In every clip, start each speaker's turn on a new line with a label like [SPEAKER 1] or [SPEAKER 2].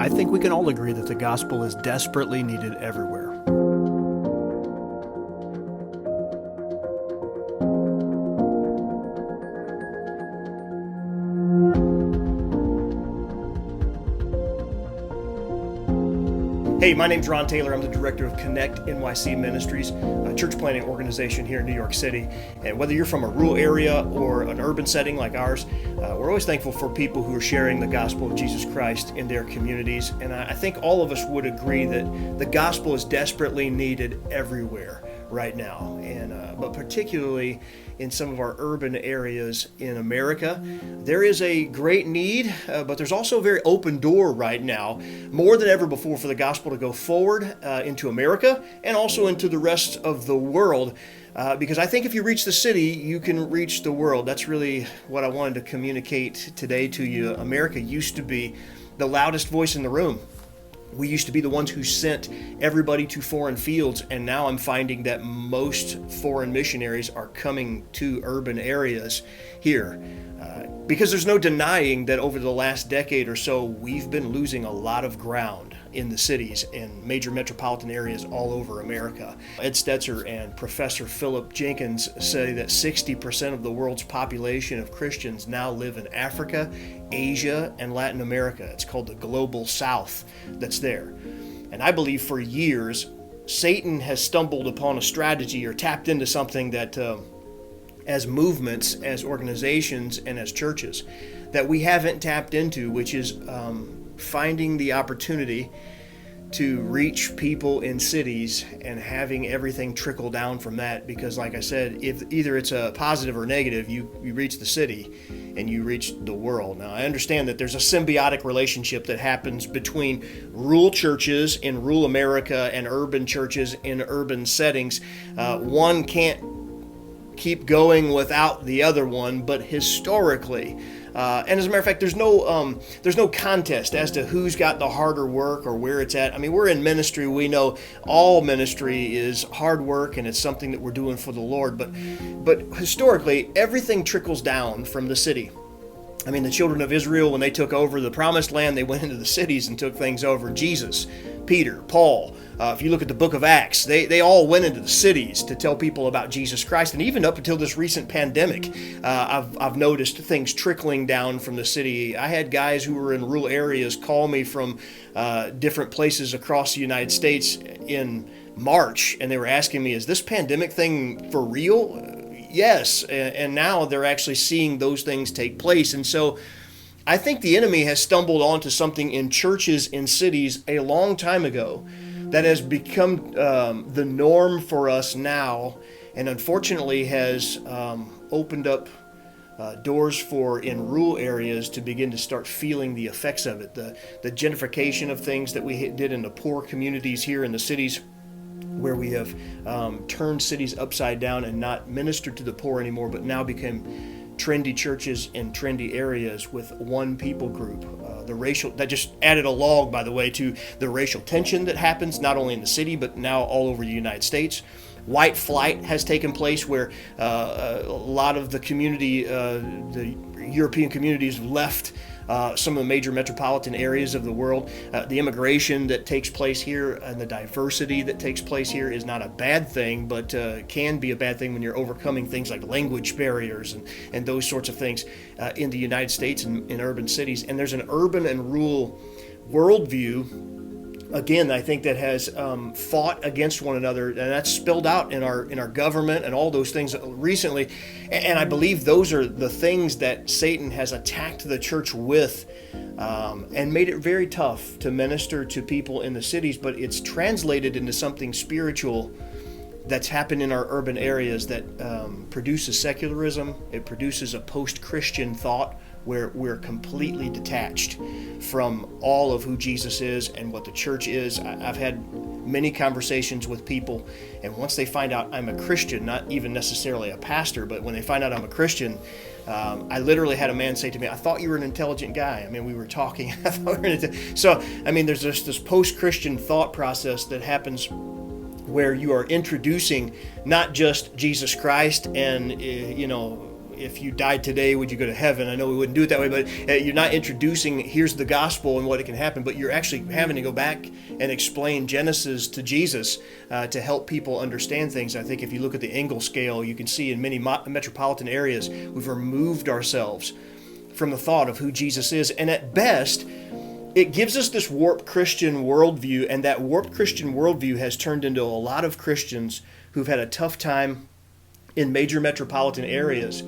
[SPEAKER 1] I think we can all agree that the gospel is desperately needed everywhere.
[SPEAKER 2] Hey, my name's Ron Taylor. I'm the director of Connect NYC Ministries, a church planting organization here in New York City. And whether you're from a rural area or an urban setting like ours, we're always thankful for people who are sharing the gospel of Jesus Christ in their communities. And I think all of us would agree that the gospel is desperately needed everywhere right now, but particularly in some of our urban areas in America. There is a great need, but there's also a very open door right now, more than ever before, for the gospel to go forward into America and also into the rest of the world. Because I think if you reach the city, you can reach the world. That's really what I wanted to communicate today to you. America used to be the loudest voice in the room. We used to be the ones who sent everybody to foreign fields, and now I'm finding that most foreign missionaries are coming to urban areas here. Because there's no denying that over the last decade or so, we've been losing a lot of ground in the cities and major metropolitan areas all over America. Ed Stetzer and Professor Philip Jenkins say that 60% of the world's population of Christians now live in Africa, Asia, and Latin America. It's called the Global South that's there. And I believe for years, Satan has stumbled upon a strategy or tapped into something that as movements, as organizations, and as churches that we haven't tapped into, which is finding the opportunity to reach people in cities and having everything trickle down from that. Because like I said, if either it's a positive or negative, you reach the city and you reach the world. Now, I understand that there's a symbiotic relationship that happens between rural churches in rural America and urban churches in urban settings. One can't keep going without the other one, but historically, and as a matter of fact, there's no contest as to who's got the harder work or where it's at. I mean, we're in ministry. We know all ministry is hard work, and it's something that we're doing for the Lord. But historically, everything trickles down from the city. I mean, the children of Israel, when they took over the promised land, they went into the cities and took things over. Jesus, Peter, Paul, if you look at the book of Acts, they all went into the cities to tell people about Jesus Christ. And even up until this recent pandemic, I've noticed things trickling down from the city. I had guys who were in rural areas call me from different places across the United States in March, and they were asking me, is this pandemic thing for real? Yes, and now they're actually seeing those things take place. And so I think the enemy has stumbled onto something in churches in cities a long time ago that has become the norm for us now, and unfortunately has opened up doors for in rural areas to begin to start feeling the effects of it. The gentrification of things that we did in the poor communities here in the cities, where we have turned cities upside down and not ministered to the poor anymore, but now became trendy churches in trendy areas with one people group. That just added a log, by the way, to the racial tension that happens not only in the city, but now all over the United States. White flight has taken place, where a lot of the community, the European communities, left some of the major metropolitan areas of the world. The immigration that takes place here and the diversity that takes place here is not a bad thing, but can be a bad thing when you're overcoming things like language barriers and those sorts of things in the United States and in urban cities. And there's an urban and rural worldview, again, I think that has fought against one another, and that's spilled out in our government and all those things recently. And I believe those are the things that Satan has attacked the church with, and made it very tough to minister to people in the cities. But it's translated into something spiritual that's happened in our urban areas that produces secularism. It produces a post-Christian thought where we're completely detached from all of who Jesus is and what the church is. I've had many conversations with people, and once they find out I'm a Christian, not even necessarily a pastor, but when they find out I'm a Christian, I literally had a man say to me, I thought you were an intelligent guy. I mean, we were talking. So, I mean, there's this post-Christian thought process that happens where you are introducing not just Jesus Christ and, if you died today, would you go to heaven? I know we wouldn't do it that way, but you're not introducing, here's the gospel and what it can happen, but you're actually having to go back and explain Genesis to Jesus to help people understand things. I think if you look at the Engel scale, you can see in many metropolitan areas, we've removed ourselves from the thought of who Jesus is. And at best, it gives us this warped Christian worldview, and that warped Christian worldview has turned into a lot of Christians who've had a tough time in major metropolitan areas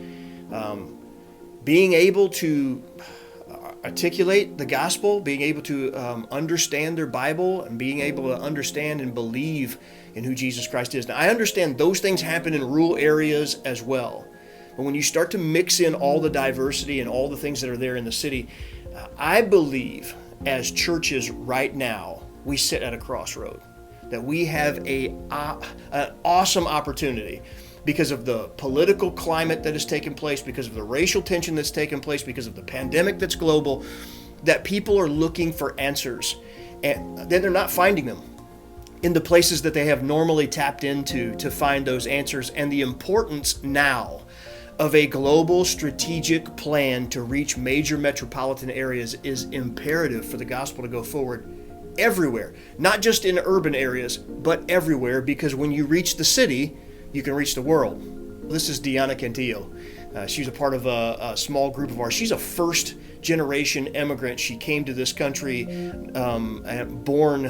[SPEAKER 2] being able to articulate the gospel, being able to understand their Bible, and being able to understand and believe in who Jesus Christ is. Now, I understand those things happen in rural areas as well. But when you start to mix in all the diversity and all the things that are there in the city, I believe as churches right now, we sit at a crossroad, that we have an awesome opportunity because of the political climate that has taken place, because of the racial tension that's taken place, because of the pandemic that's global, that people are looking for answers, and then they're not finding them in the places that they have normally tapped into to find those answers. And the importance now of a global strategic plan to reach major metropolitan areas is imperative for the gospel to go forward everywhere, not just in urban areas, but everywhere, because when you reach the city, you can reach the world. This is Diana Cantillo. She's a part of a small group of ours. She's a first-generation immigrant. She came to this country, born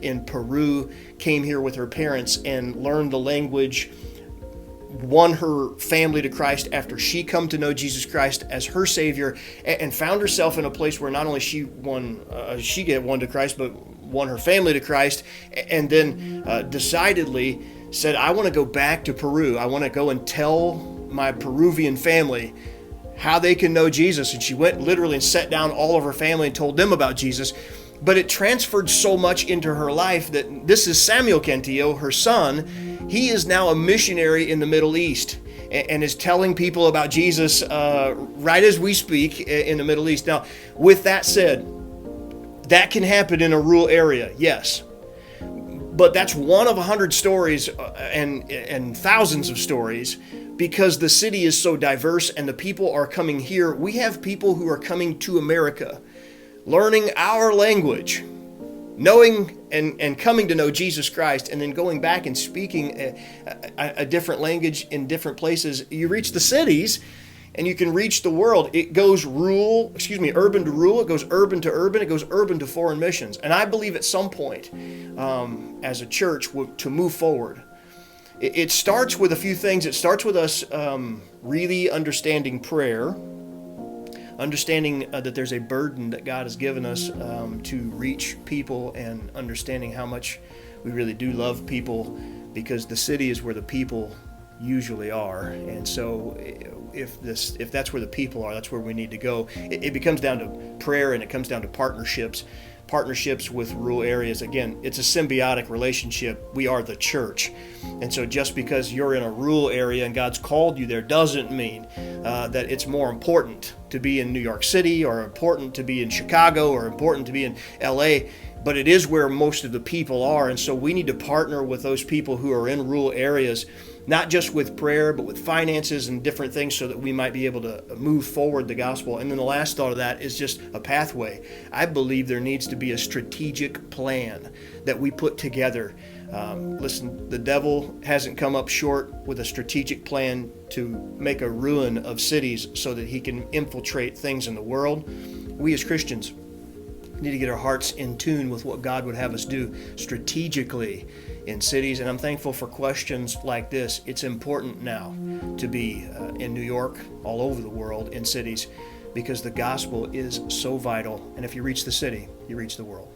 [SPEAKER 2] in Peru, came here with her parents and learned the language, won her family to Christ after she come to know Jesus Christ as her Savior, and found herself in a place where not only she get won to Christ, but won her family to Christ, and then decidedly said, I want to go back to Peru. I want to go and tell my Peruvian family how they can know Jesus. And she went literally and sat down all of her family and told them about Jesus. But it transferred so much into her life that this is Samuel Cantillo, her son. He is now a missionary in the Middle East and is telling people about Jesus right as we speak in the Middle East. Now, with that said, that can happen in a rural area, yes. But that's one of 100 stories and thousands of stories, because the city is so diverse and the people are coming here. We have people who are coming to America, learning our language, knowing and coming to know Jesus Christ, and then going back and speaking a different language in different places. You reach the cities and you can reach the world. It goes urban to rural, it goes urban to urban, it goes urban to foreign missions. And I believe at some point, as a church, to move forward, it starts with a few things. It starts with us really understanding prayer, understanding that there's a burden that God has given us to reach people, and understanding how much we really do love people, because the city is where the people usually are. And so if that's where the people are, that's where we need to go. It becomes down to prayer, and it comes down to partnerships with rural areas. Again, it's a symbiotic relationship. We are the church. And so just because you're in a rural area and God's called you there doesn't mean that it's more important to be in New York City, or important to be in Chicago, or important to be in LA. But it is where most of the people are. And so we need to partner with those people who are in rural areas, not just with prayer, but with finances and different things, so that we might be able to move forward the gospel. And then the last thought of that is just a pathway. I believe there needs to be a strategic plan that we put together. Listen, the devil hasn't come up short with a strategic plan to make a ruin of cities so that he can infiltrate things in the world. We as Christians need to get our hearts in tune with what God would have us do strategically in cities. And I'm thankful for questions like this. It's important now to be in New York, all over the world, in cities, because the gospel is so vital. And if you reach the city, you reach the world.